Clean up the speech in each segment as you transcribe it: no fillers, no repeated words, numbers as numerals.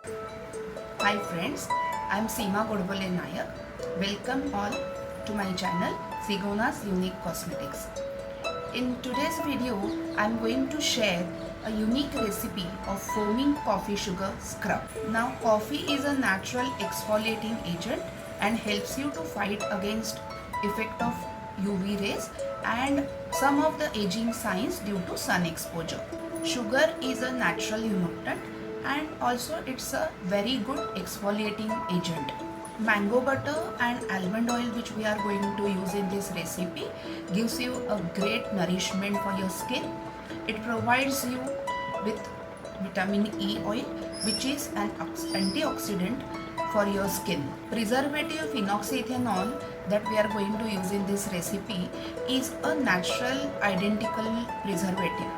Hi friends, I am Seema Godbole Nayak. Welcome all to my channel Sigona's Unique Cosmetics. In today's video, I am going to share a unique recipe of foaming coffee sugar scrub. Now, coffee is a natural exfoliating agent and helps you to fight against effect of UV rays and some of the aging signs due to sun exposure. Sugar is a natural humectant and also it's a very good exfoliating agent. Mango butter and almond oil, which we are going to use in this recipe, gives you a great nourishment for your skin. It provides you with vitamin E oil, which is an antioxidant for your skin. Preservative phenoxyethanol that we are going to use in this recipe is a natural identical preservative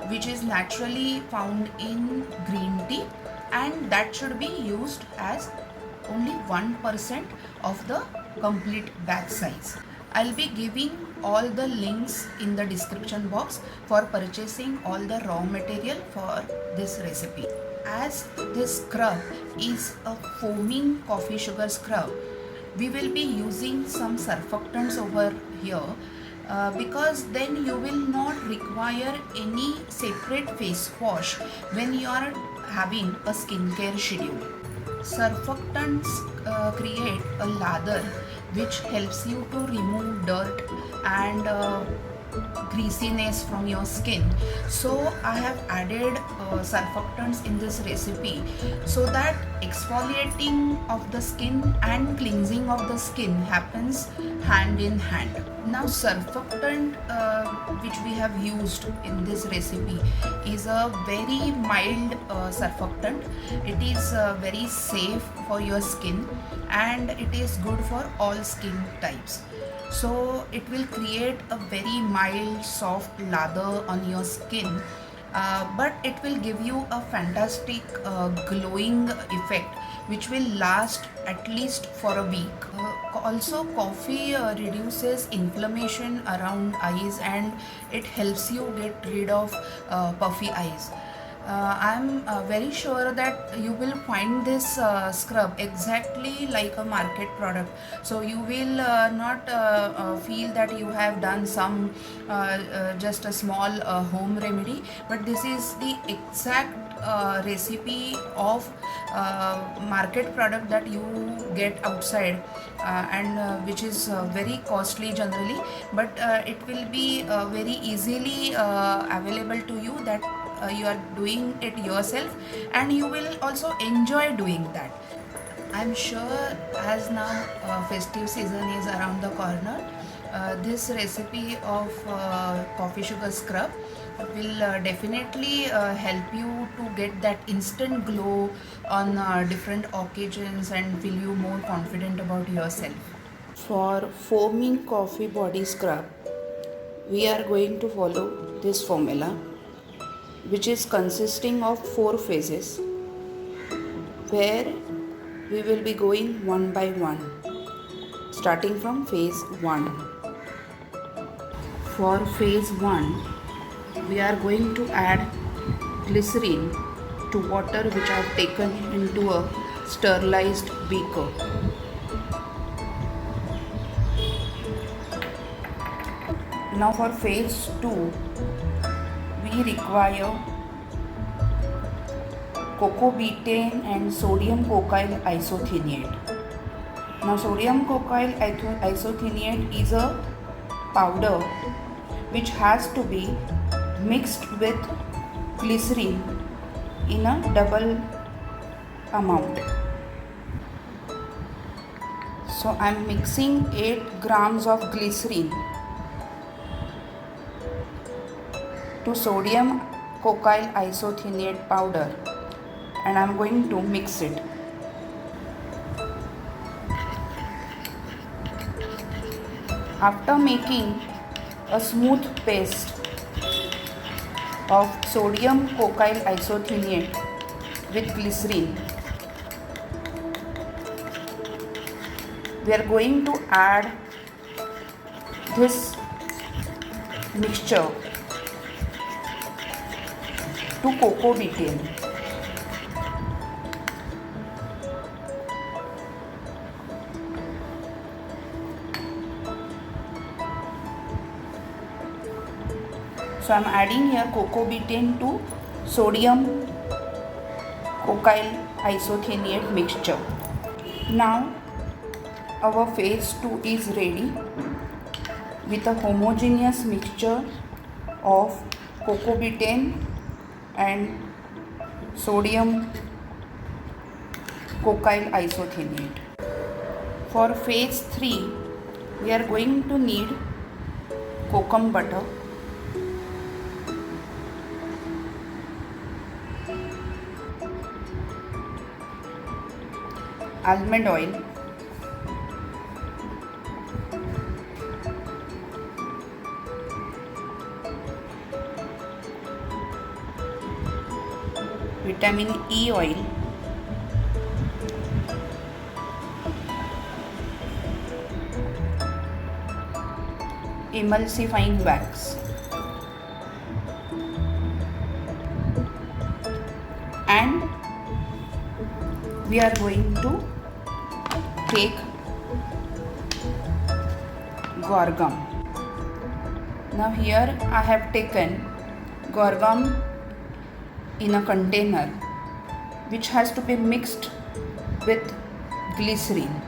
which is naturally found in green tea, and that should be used as only 1% of the complete batch size. I'll be giving all the links in the description box for purchasing all the raw material for this recipe. As this scrub is a foaming coffee sugar scrub, we will be using some surfactants over here because then you will not require any separate face wash when you are having a skincare schedule. Surfactants create a lather which helps you to remove dirt and greasiness from your skin. So I have added surfactants in this recipe so that exfoliating of the skin and cleansing of the skin happens hand in hand. Now surfactant which we have used in this recipe is a very mild surfactant. It is very safe for your skin and it is good for all skin types. So it will create a very mild soft lather on your skin, but it will give you a fantastic glowing effect which will last at least for a week. Also, coffee reduces inflammation around eyes and it helps you get rid of puffy eyes. I'm very sure that you will find this scrub exactly like a market product, so you will not feel that you have done some just a small home remedy, but this is the exact recipe of market product that you get outside and which is very costly generally, but it will be very easily available to you, that you are doing it yourself and you will also enjoy doing that. I'm sure as now festive season is around the corner, this recipe of coffee sugar scrub will definitely help you to get that instant glow on different occasions and feel you more confident about yourself. For foaming coffee body scrub, we are going to follow this formula, which is consisting of 4 phases, where we will be going one by one, starting from phase 1. For phase 1, we are going to add glycerin to water which I have taken into a sterilized beaker. Now for phase 2, we require cocoa betaine and sodium cocoyl isethionate. Now sodium cocoyl isethionate is a powder which has to be mixed with glycerin in a double amount. So I am mixing 8 grams of glycerin to sodium cocoyl isethionate powder, and I am going to mix it. After making a smooth paste of sodium cocoyl isethionate with glycerin, we are going to add this mixture to cocoa betaine. So I am adding here cocoa betaine to sodium Cocoyl isethionate mixture. Now our phase 2 is ready with a homogeneous mixture of cocoa betaine and sodium Cocoyl isethionate. For phase 3 we are going to need Kokum butter, almond oil, vitamin E oil, emulsifying wax, and we are going to take Guar gum. Now here I have taken Guar gum in a container which has to be mixed with glycerin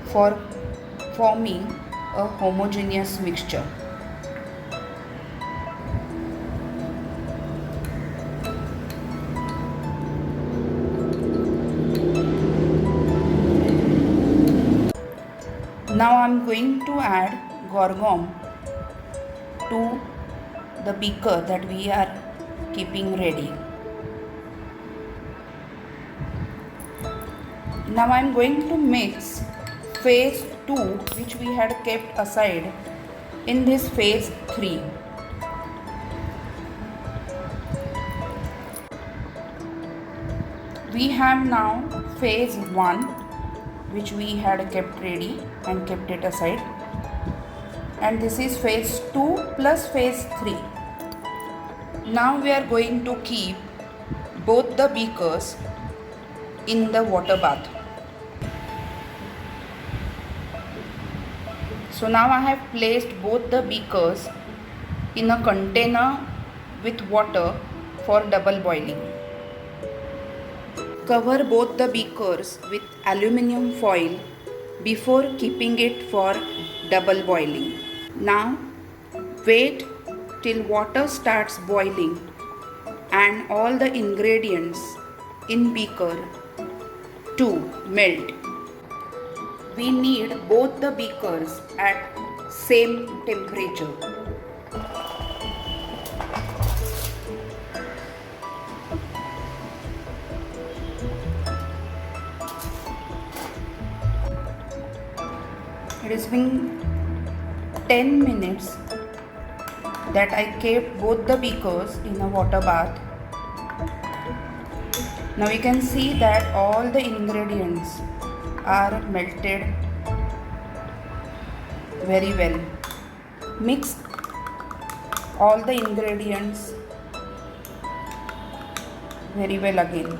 for forming a homogeneous mixture. Now I am going to add Guar gum to the beaker that we are keeping ready. Now I am going to mix phase 2 which we had kept aside in this phase 3. We have now phase 1 which we had kept ready and kept it aside, and this is phase 2 plus phase 3. Now we are going to keep both the beakers in the water bath. So now I have placed both the beakers in a container with water for double boiling. Cover both the beakers with aluminium foil before keeping it for double boiling. Now wait till water starts boiling and all the ingredients in beaker to melt. We need both the beakers at same temperature. It has been 10 minutes that I kept both the beakers in a water bath. Now you can see that all the ingredients are melted very well. Mix all the ingredients very well again.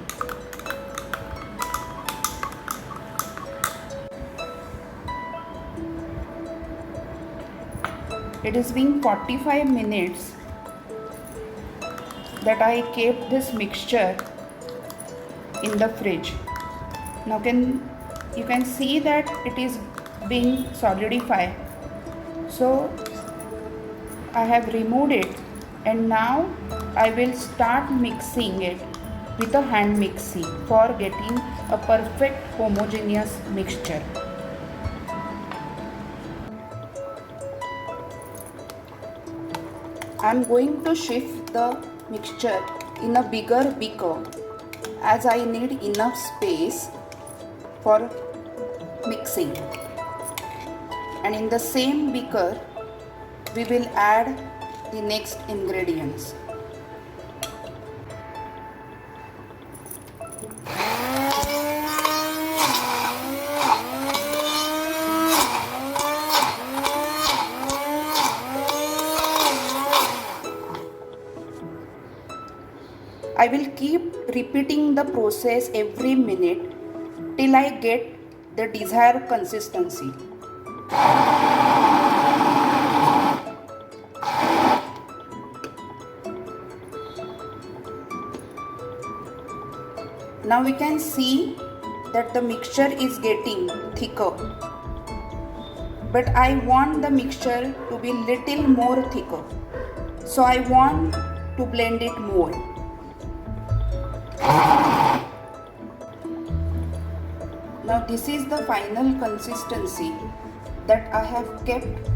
It has been 45 minutes that I kept this mixture in the fridge. Now you can see that it is being solidified. So I have removed it and now I will start mixing it with a hand mixie for getting a perfect homogeneous mixture. I am going to shift the mixture in a bigger beaker as I need enough space for mixing, and in the same beaker we will add the next ingredients. I will keep repeating the process every minute till I get the desired Now we can see that the mixture is getting thicker, but I want the mixture to be little more thicker, so I want to blend it more. Now this is the final consistency that I have kept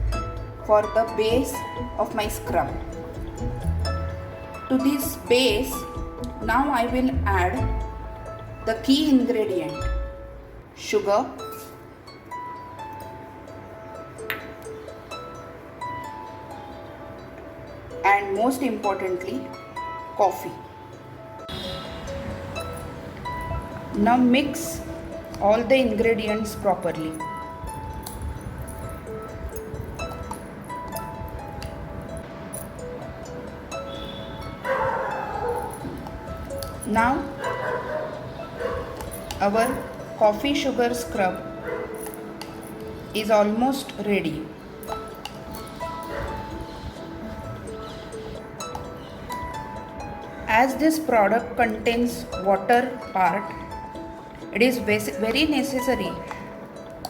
for the base of my scrub. To this base, now I will add the key ingredient, sugar, and most importantly, coffee. Now mix all the ingredients properly. Now our coffee sugar scrub is almost ready. As this product contains water part, it is very necessary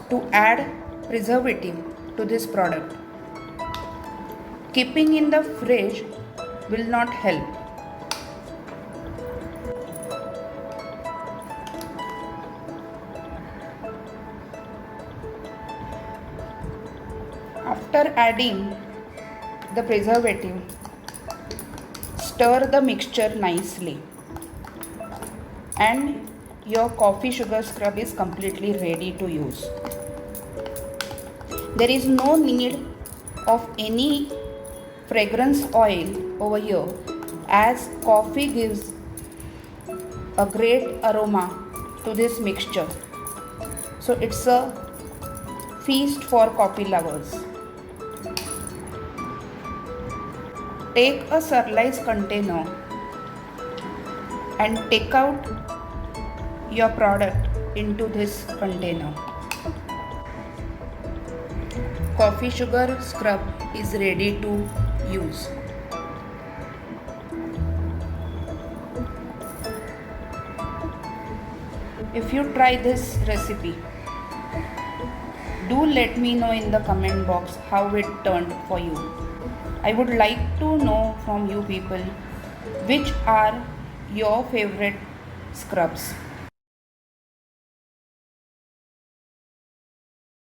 to add preservative to this product. Keeping in the fridge will not help. After adding the preservative, stir the mixture nicely, and your coffee sugar scrub is completely ready to use. There is no need of any fragrance oil over here, as coffee gives a great aroma to this mixture. So it's a feast for coffee lovers. Take a sterilized container and take out your product into this container. Coffee sugar scrub is ready to use. If you try this recipe, do let me know in the comment box how it turned for you. I would like to know from you people which are your favorite scrubs.